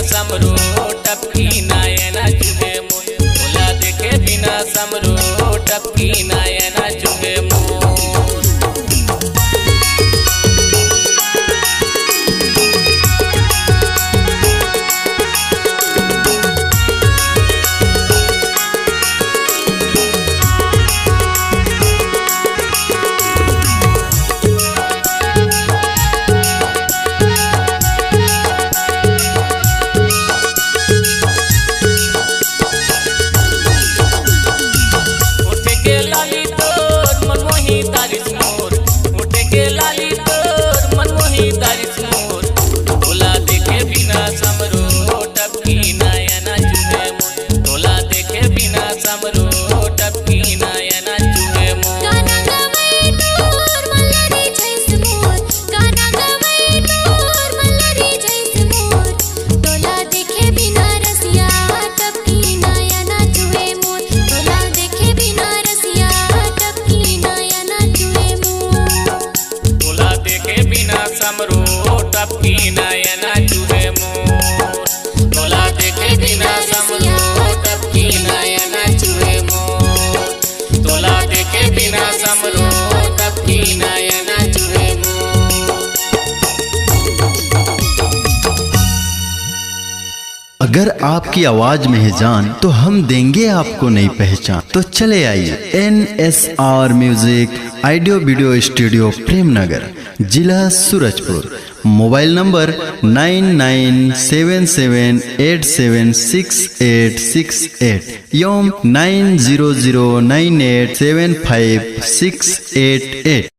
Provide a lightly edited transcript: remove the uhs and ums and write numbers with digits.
समरो टपकी नयना चुहे मोर तोला देखे बिना समरो टपकी नयना चुहे मोर। समरो टपकी नयना चुहे मोर तोला देखे बिना समरो टपकी नयना चुहे मोर तोला देखे बिना समरो टपकी नयना चुहे मोर। अगर आपकी आवाज में है जान तो हम देंगे आपको नई पहचान। तो चले आइए NSR music audio video studio Premnagar, जिला सूरजपुर। मोबाइल नंबर 9977876868 एवं 9009875688।